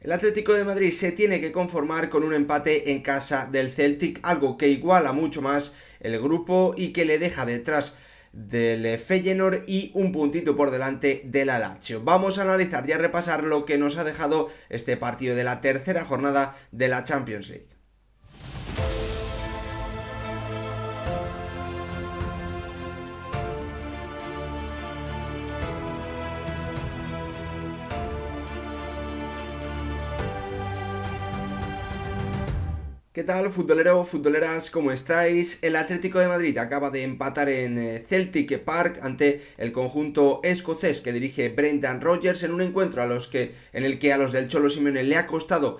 El Atlético de Madrid se tiene que conformar con un empate en casa del Celtic, algo que iguala mucho más el grupo y que le deja detrás del Feyenoord y un puntito por delante del Lazio. Vamos a analizar y a repasar lo que nos ha dejado este partido de la tercera jornada de la Champions League. ¿Qué tal, futbolero, futboleras? ¿Cómo estáis? El Atlético de Madrid acaba de empatar en Celtic Park ante el conjunto escocés que dirige Brendan Rodgers en un encuentro en el que a los del Cholo Simeone le ha costado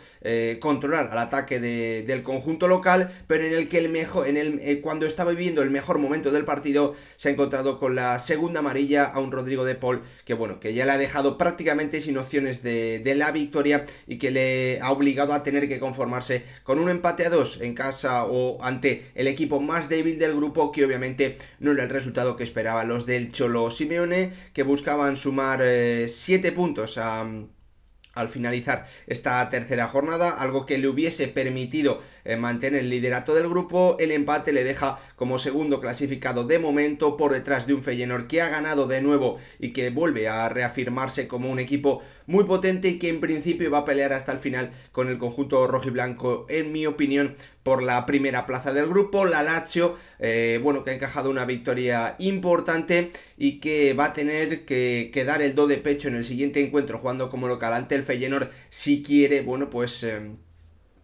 controlar al ataque del conjunto local, pero en el que cuando estaba viviendo el mejor momento del partido se ha encontrado con la segunda amarilla a un Rodrigo de Paul que ya le ha dejado prácticamente sin opciones de la victoria y que le ha obligado a tener que conformarse con un empate a 2 en casa o ante el equipo más débil del grupo, que obviamente no era el resultado que esperaban los del Cholo Simeone, que buscaban sumar 7 puntos al finalizar esta tercera jornada, algo que le hubiese permitido mantener el liderato del grupo. El empate le deja como segundo clasificado de momento, por detrás de un Feyenoord que ha ganado de nuevo y que vuelve a reafirmarse como un equipo muy potente y que en principio va a pelear hasta el final con el conjunto rojiblanco, en mi opinión, por la primera plaza del grupo. La Lazio, que ha encajado una victoria importante y que va a tener que dar el do de pecho en el siguiente encuentro jugando como local ante el Feyenoord si quiere,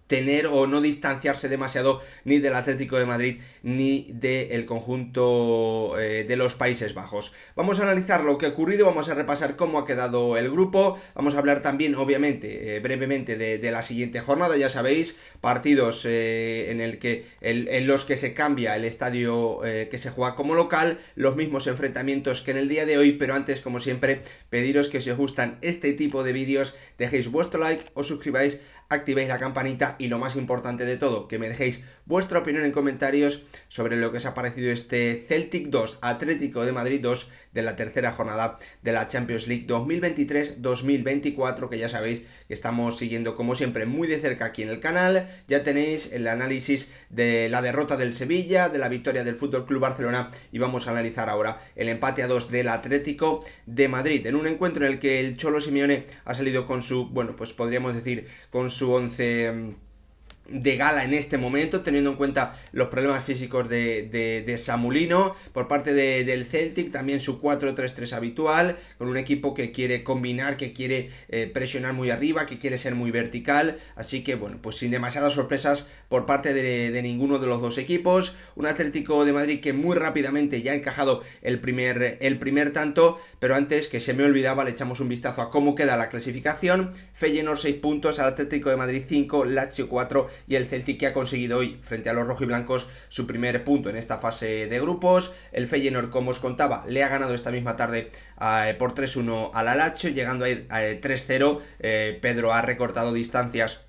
tener o no distanciarse demasiado ni del Atlético de Madrid ni del conjunto de los Países Bajos. Vamos a analizar lo que ha ocurrido, vamos a repasar cómo ha quedado el grupo, vamos a hablar también, obviamente, brevemente de la siguiente jornada. Ya sabéis, partidos en los que se cambia el estadio que se juega como local, los mismos enfrentamientos que en el día de hoy, pero antes, como siempre, pediros que si os gustan este tipo de vídeos, dejéis vuestro like, os suscribáis, activéis la campanita y lo más importante de todo, que me dejéis vuestra opinión en comentarios sobre lo que os ha parecido este Celtic 2, Atlético de Madrid 2 de la tercera jornada de la Champions League 2023-2024, que ya sabéis que estamos siguiendo como siempre muy de cerca aquí en el canal. Ya tenéis el análisis de la derrota del Sevilla, de la victoria del FC Barcelona, y vamos a analizar ahora el empate a 2 del Atlético de Madrid, en un encuentro en el que el Cholo Simeone ha salido con su, podríamos decir, con su 11 de gala en este momento, teniendo en cuenta los problemas físicos de Samulino. Por parte del Celtic, también su 4-3-3 habitual, con un equipo que quiere combinar, que quiere presionar muy arriba, que quiere ser muy vertical, así que sin demasiadas sorpresas por parte de ninguno de los dos equipos. Un Atlético de Madrid que muy rápidamente ya ha encajado el primer tanto, pero antes, que se me olvidaba, le echamos un vistazo a cómo queda la clasificación. Feyenoord 6 puntos, al Atlético de Madrid 5, Lazio 4 y el Celtic, que ha conseguido hoy frente a los rojiblancos su primer punto en esta fase de grupos. El Feyenoord, como os contaba, le ha ganado esta misma tarde por 3-1 a la Lazio, llegando a ir 3-0. Pedro ha recortado distancias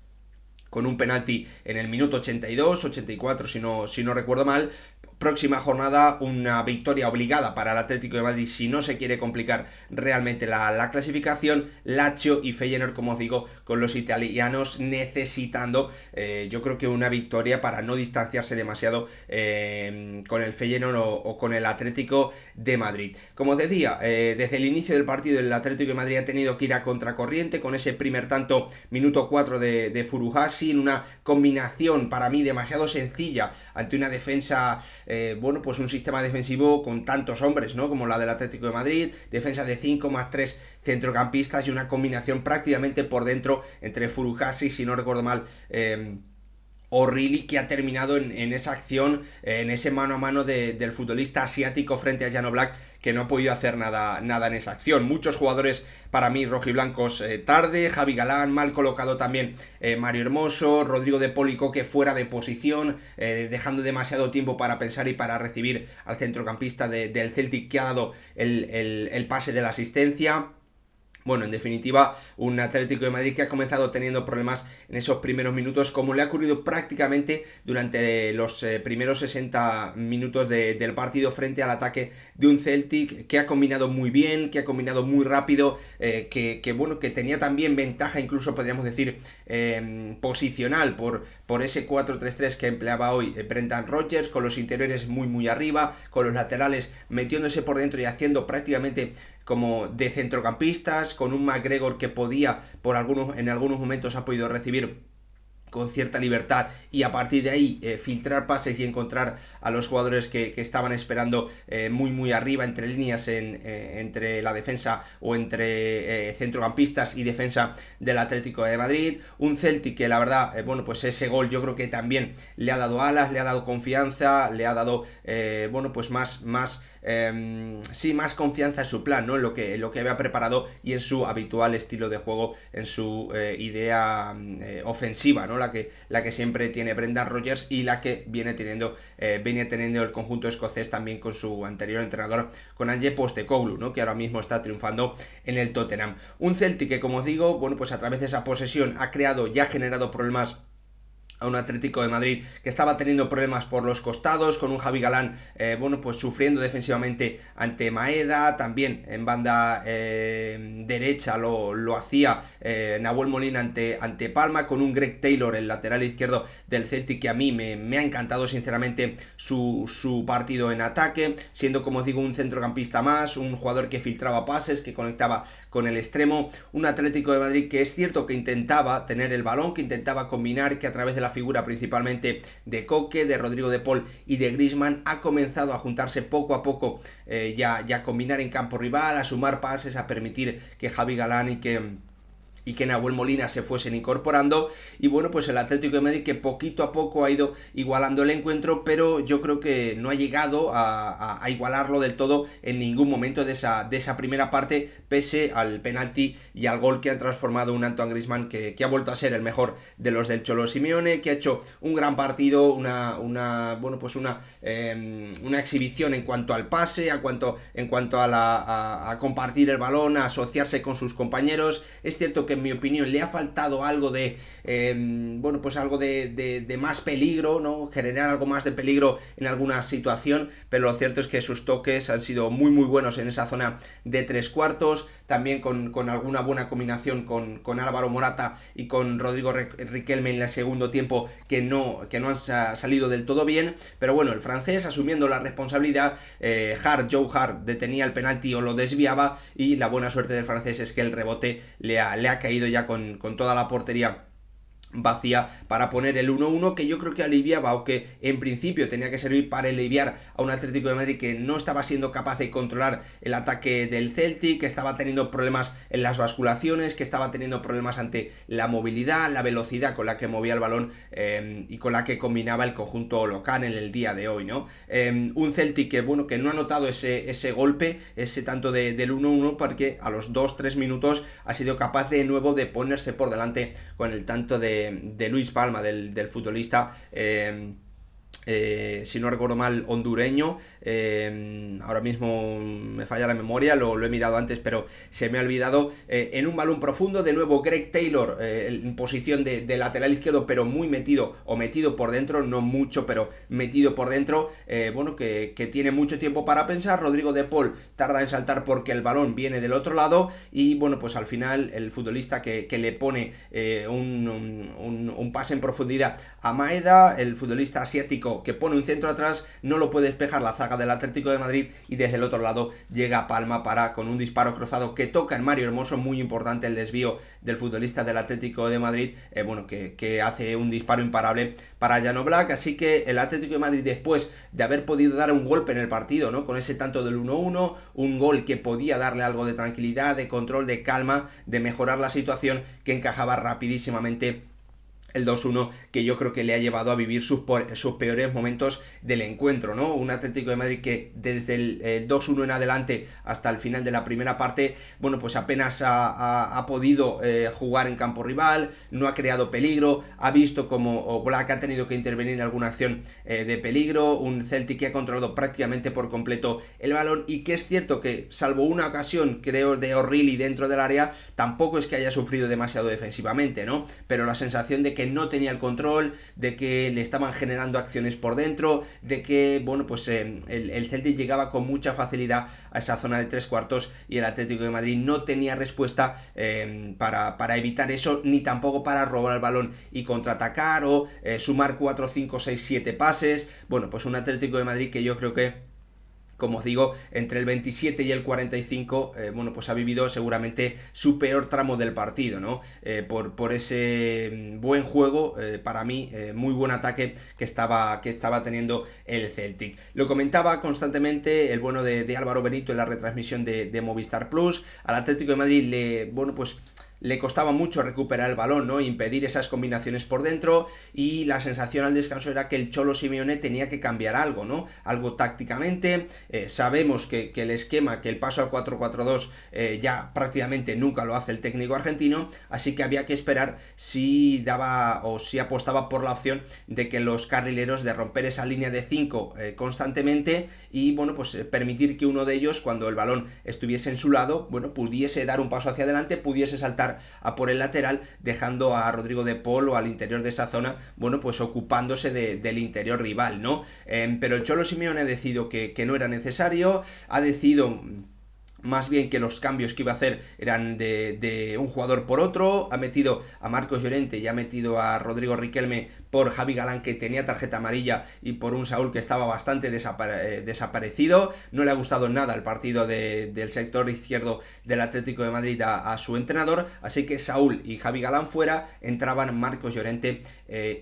con un penalti en el minuto 82, 84 si no recuerdo mal. Próxima jornada, una victoria obligada para el Atlético de Madrid si no se quiere complicar realmente la clasificación. Lazio y Feyenoord, como os digo, con los italianos necesitando yo creo que una victoria para no distanciarse demasiado con el Feyenoord o con el Atlético de Madrid. Como os decía, desde el inicio del partido el Atlético de Madrid ha tenido que ir a contracorriente con ese primer tanto, minuto 4 de Furuhashi, en una combinación para mí demasiado sencilla ante una defensa, un sistema defensivo con tantos hombres, ¿no?, como la del Atlético de Madrid, defensa de 5 más 3 centrocampistas y una combinación prácticamente por dentro entre Furuhashi, si no recuerdo mal, O'Reilly, que ha terminado en esa acción, en ese mano a mano del futbolista asiático frente a Jan Oblak, que no ha podido hacer nada en esa acción. Muchos jugadores para mí rojiblancos tarde, Javi Galán, mal colocado también Mario Hermoso, Rodrigo de Paul y Coque fuera de posición, dejando demasiado tiempo para pensar y para recibir al centrocampista del Celtic, que ha dado el pase de la asistencia. Bueno, en definitiva, un Atlético de Madrid que ha comenzado teniendo problemas en esos primeros minutos, como le ha ocurrido prácticamente durante los primeros 60 minutos del partido frente al ataque de un Celtic que ha combinado muy bien, que ha combinado muy rápido, bueno, que tenía también ventaja, incluso podríamos decir, posicional por ese 4-3-3 que empleaba hoy Brendan Rodgers, con los interiores muy arriba, con los laterales metiéndose por dentro y haciendo prácticamente como de centrocampistas, con un McGregor que podía, en algunos momentos ha podido recibir con cierta libertad y a partir de ahí filtrar pases y encontrar a los jugadores que estaban esperando muy arriba entre líneas entre la defensa o entre centrocampistas y defensa del Atlético de Madrid. Un Celtic que la verdad, bueno, pues ese gol yo creo que también le ha dado alas, le ha dado confianza, le ha dado, bueno, pues más confianza en su plan, ¿no? En lo que había preparado y en su habitual estilo de juego, en su idea ofensiva, ¿no? La que siempre tiene Brendan Rodgers y la que viene teniendo el conjunto escocés también con su anterior entrenador, con Ange Postecoglou, ¿no? Que ahora mismo está triunfando en el Tottenham. Un Celtic que, como os digo, bueno, pues a través de esa posesión ha generado problemas a un Atlético de Madrid que estaba teniendo problemas por los costados, con un Javi Galán, bueno, pues sufriendo defensivamente ante Maeda, también en banda derecha lo hacía Nahuel Molina ante Palma, con un Greg Taylor, el lateral izquierdo del Celtic, que a mí me ha encantado sinceramente su partido en ataque, siendo, como os digo, un centrocampista más, un jugador que filtraba pases, que conectaba con el extremo, un Atlético de Madrid que es cierto que intentaba tener el balón, que intentaba combinar, que a través de la figura principalmente de Coque, de Rodrigo de Paul y de Griezmann ha comenzado a juntarse poco a poco, ya a combinar en campo rival, a sumar pases, a permitir que Javi Galán y que Nahuel Molina se fuesen incorporando, y bueno, pues el Atlético de Madrid que poquito a poco ha ido igualando el encuentro, pero yo creo que no ha llegado a igualarlo del todo en ningún momento de esa primera parte, pese al penalti y al gol que han transformado un Antoine Griezmann que ha vuelto a ser el mejor de los del Cholo Simeone, que ha hecho un gran partido, una exhibición en cuanto al pase, en cuanto a compartir el balón, a asociarse con sus compañeros. Es cierto que en mi opinión le ha faltado algo de más peligro, ¿no? Generar algo más de peligro en alguna situación, pero lo cierto es que sus toques han sido muy buenos en esa zona de tres cuartos, también con alguna buena combinación con Álvaro Morata y con Rodrigo Riquelme en el segundo tiempo, que no han salido del todo bien, pero bueno, el francés asumiendo la responsabilidad, Joe Hart detenía el penalti o lo desviaba, y la buena suerte del francés es que el rebote le ha caído ya con toda la portería vacía para poner el 1-1, que yo creo que aliviaba, o que en principio tenía que servir para aliviar a un Atlético de Madrid que no estaba siendo capaz de controlar el ataque del Celtic, que estaba teniendo problemas en las basculaciones, que estaba teniendo problemas ante la movilidad, la velocidad con la que movía el balón y con la que combinaba el conjunto local en el día de hoy, ¿no? Un Celtic que, bueno, que no ha notado ese golpe, ese tanto del 1-1, porque a los 2-3 minutos ha sido capaz de nuevo de ponerse por delante con el tanto de Luis Palma, del futbolista, si no recuerdo mal, hondureño. Ahora mismo me falla la memoria, lo he mirado antes, pero se me ha olvidado. En un balón profundo, de nuevo Greg Taylor en posición de lateral izquierdo, pero muy metido por dentro, no mucho, pero metido por dentro. Bueno, que tiene mucho tiempo para pensar. Rodrigo de Paul tarda en saltar porque el balón viene del otro lado, y bueno, pues al final el futbolista que le pone un pase en profundidad a Maeda, el futbolista asiático que pone un centro atrás, no lo puede despejar la zaga del Atlético de Madrid, y desde el otro lado llega Palma con un disparo cruzado que toca en Mario Hermoso, muy importante el desvío del futbolista del Atlético de Madrid, que hace un disparo imparable para Jan Oblak. Así que el Atlético de Madrid, después de haber podido dar un golpe en el partido, ¿no? Con ese tanto del 1-1, un gol que podía darle algo de tranquilidad, de control, de calma, de mejorar la situación, que encajaba rapidísimamente el 2-1, que yo creo que le ha llevado a vivir sus peores momentos del encuentro, ¿no? Un Atlético de Madrid que desde el 2-1 en adelante hasta el final de la primera parte, bueno, pues apenas ha podido jugar en campo rival, no ha creado peligro, ha visto como Oblak ha tenido que intervenir en alguna acción de peligro, un Celtic que ha controlado prácticamente por completo el balón, y que es cierto que, salvo una ocasión, creo, de O'Reilly dentro del área, tampoco es que haya sufrido demasiado defensivamente, ¿no? Pero la sensación de que no tenía el control, de que le estaban generando acciones por dentro, de que, bueno, pues el Celtic llegaba con mucha facilidad a esa zona de tres cuartos y el Atlético de Madrid no tenía respuesta para evitar eso, ni tampoco para robar el balón y contraatacar o sumar 4, 5, 6, 7 pases. Bueno, pues un Atlético de Madrid que yo creo que, como os digo, entre el 27 y el 45, bueno, pues ha vivido seguramente su peor tramo del partido, ¿no? Por ese buen juego, para mí, muy buen ataque que estaba teniendo el Celtic. Lo comentaba constantemente el bueno de Álvaro Benito en la retransmisión de Movistar Plus. Al Atlético de Madrid le costaba mucho recuperar el balón, ¿no? Impedir esas combinaciones por dentro, y la sensación al descanso era que el Cholo Simeone tenía que cambiar algo, ¿no? Algo tácticamente. Sabemos que el esquema, que el paso al 4-4-2 ya prácticamente nunca lo hace el técnico argentino, así que había que esperar si daba o si apostaba por la opción de que los carrileros, de romper esa línea de 5 constantemente y, bueno, pues permitir que uno de ellos, cuando el balón estuviese en su lado, bueno, pudiese dar un paso hacia adelante, pudiese saltar a por el lateral, dejando a Rodrigo de Paul o al interior de esa zona, bueno, pues ocupándose del interior rival, ¿no? Pero el Cholo Simeone ha decidido que no era necesario, ha decidido más bien que los cambios que iba a hacer eran de un jugador por otro, ha metido a Marcos Llorente y ha metido a Rodrigo Riquelme por Javi Galán, que tenía tarjeta amarilla, y por un Saúl que estaba bastante desaparecido. No le ha gustado nada el partido del sector izquierdo del Atlético de Madrid a su entrenador, así que Saúl y Javi Galán fuera, entraban Marcos Llorente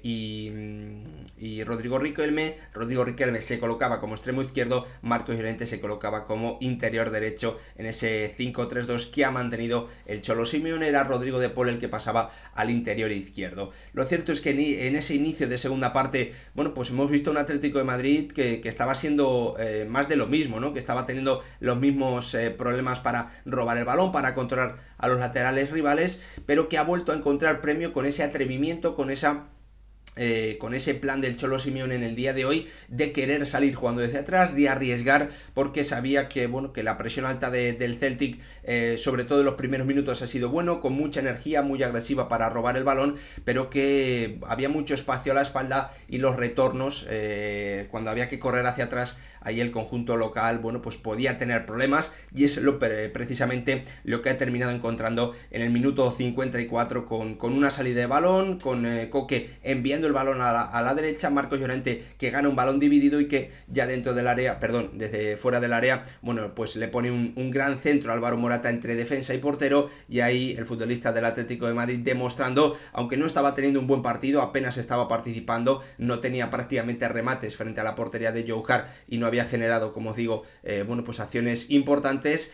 y Rodrigo Riquelme. Rodrigo Riquelme se colocaba como extremo izquierdo, Marcos Llorente se colocaba como interior derecho en ese 5-3-2 que ha mantenido el Cholo Simeone. Era Rodrigo de Paul el que pasaba al interior izquierdo. Lo cierto es que en ese inicio de segunda parte, bueno, pues hemos visto un Atlético de Madrid que estaba siendo más de lo mismo, ¿no? Que estaba teniendo los mismos problemas para robar el balón, para controlar a los laterales rivales, pero que ha vuelto a encontrar premio con ese atrevimiento, con ese plan del Cholo Simeone en el día de hoy, de querer salir jugando desde atrás, de arriesgar, porque sabía que, bueno, que la presión alta del Celtic, sobre todo en los primeros minutos, ha sido bueno, con mucha energía, muy agresiva para robar el balón, pero que había mucho espacio a la espalda, y los retornos, cuando había que correr hacia atrás, ahí el conjunto local, bueno, pues podía tener problemas, y es precisamente lo que ha terminado encontrando en el minuto 54 con una salida de balón, con Coque enviando el balón a la derecha, Marcos Llorente que gana un balón dividido y que ya dentro del área, desde fuera del área, bueno, pues le pone un gran centro a Álvaro Morata entre defensa y portero, y ahí el futbolista del Atlético de Madrid demostrando, aunque no estaba teniendo un buen partido, apenas estaba participando, no tenía prácticamente remates frente a la portería de Joe Hart y no había generado, como os digo, bueno, pues acciones importantes,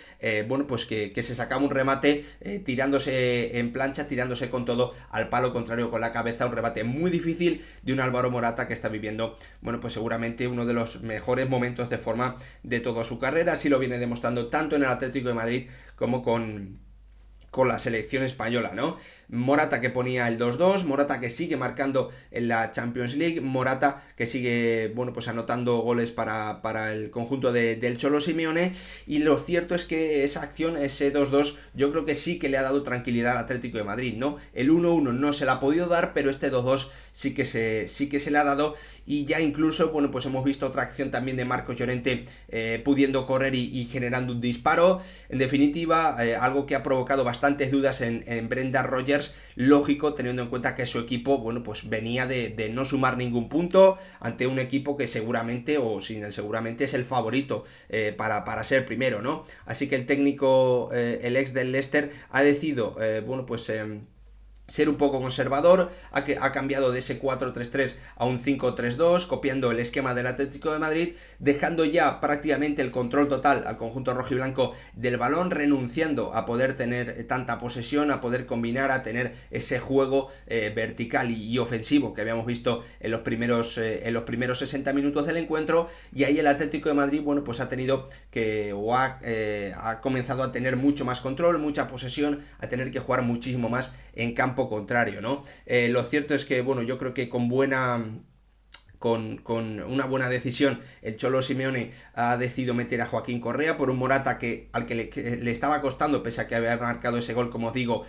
bueno, pues que se sacaba un remate tirándose en plancha, tirándose con todo al palo contrario con la cabeza, un remate muy difícil de un Álvaro Morata que está viviendo, bueno, pues seguramente uno de los mejores momentos de forma de toda su carrera. Así lo viene demostrando tanto en el Atlético de Madrid como con la selección española, ¿no? Morata que ponía el 2-2, Morata que sigue marcando en la Champions League, Morata que sigue, bueno, pues anotando goles para el conjunto del Cholo Simeone, y lo cierto es que esa acción, ese 2-2, yo creo que sí que le ha dado tranquilidad al Atlético de Madrid, ¿no? El 1-1 no se le ha podido dar, pero este 2-2 sí que se le ha dado, y ya incluso, bueno, pues hemos visto otra acción también de Marcos Llorente pudiendo correr y generando un disparo. En definitiva, algo que ha provocado bastantes dudas en Brendan Rodgers, lógico, teniendo en cuenta que su equipo, bueno, pues venía de no sumar ningún punto ante un equipo que seguramente, o sin el seguramente, es el favorito para ser primero, ¿no? Así que el técnico, el ex del Leicester, ha decidido, bueno, pues ser un poco conservador, ha cambiado de ese 4-3-3 a un 5-3-2, copiando el esquema del Atlético de Madrid, dejando ya prácticamente el control total al conjunto rojiblanco del balón, renunciando a poder tener tanta posesión, a poder combinar, a tener ese juego vertical y ofensivo que habíamos visto en los primeros 60 minutos del encuentro. Y ahí el Atlético de Madrid, bueno, pues ha tenido que, o ha comenzado a tener mucho más control, mucha posesión, a tener que jugar muchísimo más en campo contrario, ¿no? Lo cierto es que, bueno, yo creo que con una buena decisión, el Cholo Simeone ha decidido meter a Joaquín Correa por un Morata al que le estaba costando, pese a que había marcado ese gol, como os digo,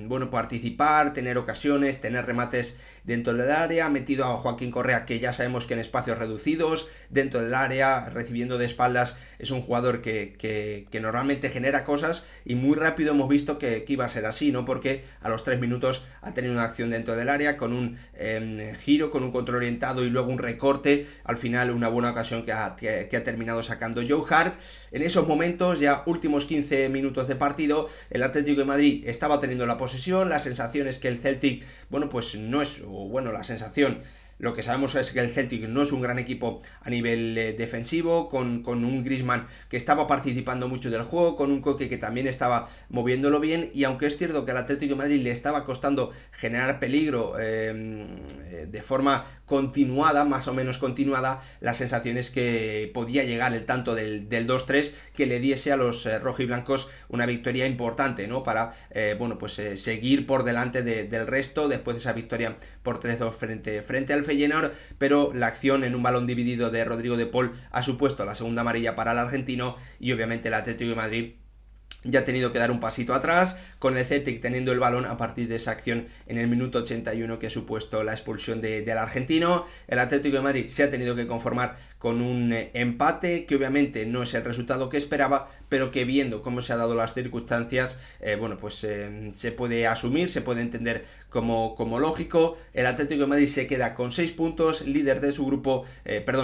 bueno, participar, tener ocasiones, tener remates dentro del área. Ha metido a Joaquín Correa, que ya sabemos que en espacios reducidos, dentro del área, recibiendo de espaldas, es un jugador que normalmente genera cosas, y muy rápido hemos visto que iba a ser así, ¿no? Porque a los 3 minutos ha tenido una acción dentro del área, con un giro, con un control orientado y luego un recorte, al final una buena ocasión que ha terminado sacando Joe Hart. En esos momentos, ya últimos 15 minutos de partido, el Atlético de Madrid estaba teniendo la posesión. La sensación es que el Celtic, bueno, pues no es, o bueno, la sensación, lo que sabemos es que el Celtic no es un gran equipo a nivel defensivo, con un Griezmann que estaba participando mucho del juego, con un Koke que también estaba moviéndolo bien, y aunque es cierto que al Atlético de Madrid le estaba costando generar peligro de forma continuada, más o menos continuada, la sensación es que podía llegar el tanto del 2-3 que le diese a los rojiblancos una victoria importante, ¿no? Para, bueno, pues seguir por delante del resto, después de esa victoria por 3-2 frente al Feyenoord. Pero la acción en un balón dividido de Rodrigo de Paul ha supuesto la segunda amarilla para el argentino, y obviamente el Atlético de Madrid ya ha tenido que dar un pasito atrás, con el Celtic teniendo el balón a partir de esa acción en el minuto 81 que ha supuesto la expulsión del argentino. El Atlético de Madrid se ha tenido que conformar con un empate, que obviamente no es el resultado que esperaba, pero que, viendo cómo se han dado las circunstancias, bueno, pues se puede asumir, se puede entender como lógico. El Atlético de Madrid se queda con 6 puntos, líder de su grupo,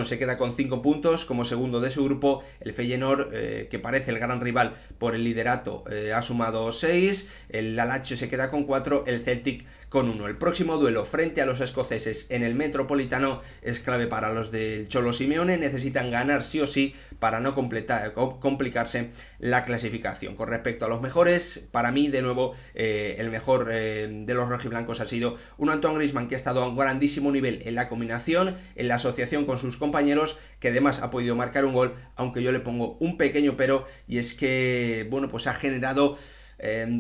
se queda con 5 puntos como segundo de su grupo. El Feyenoord, que parece el gran rival por el liderato, ha sumado 6, el Lazio se queda con 4, el Celtic con 1. El próximo duelo frente a los escoceses en el Metropolitano es clave para los del Cholo Simeone. Necesitan ganar sí o sí para no complicarse la clasificación. Con respecto a los mejores, para mí, de nuevo, el mejor de los rojiblancos ha sido un Antoine Griezmann, que ha estado a un grandísimo nivel en la combinación, en la asociación con sus compañeros, que además ha podido marcar un gol, aunque yo le pongo un pequeño pero, y es que, bueno, pues ha generado...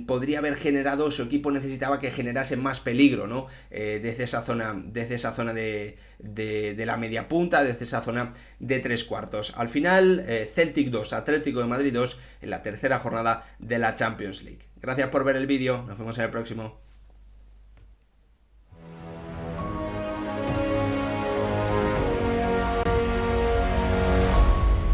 podría haber generado, su equipo necesitaba que generase más peligro, ¿no? Desde esa zona de la media punta, desde esa zona de 3/4. Al final, Celtic 2, Atlético de Madrid 2, en la tercera jornada de la Champions League. Gracias por ver el vídeo, nos vemos en el próximo.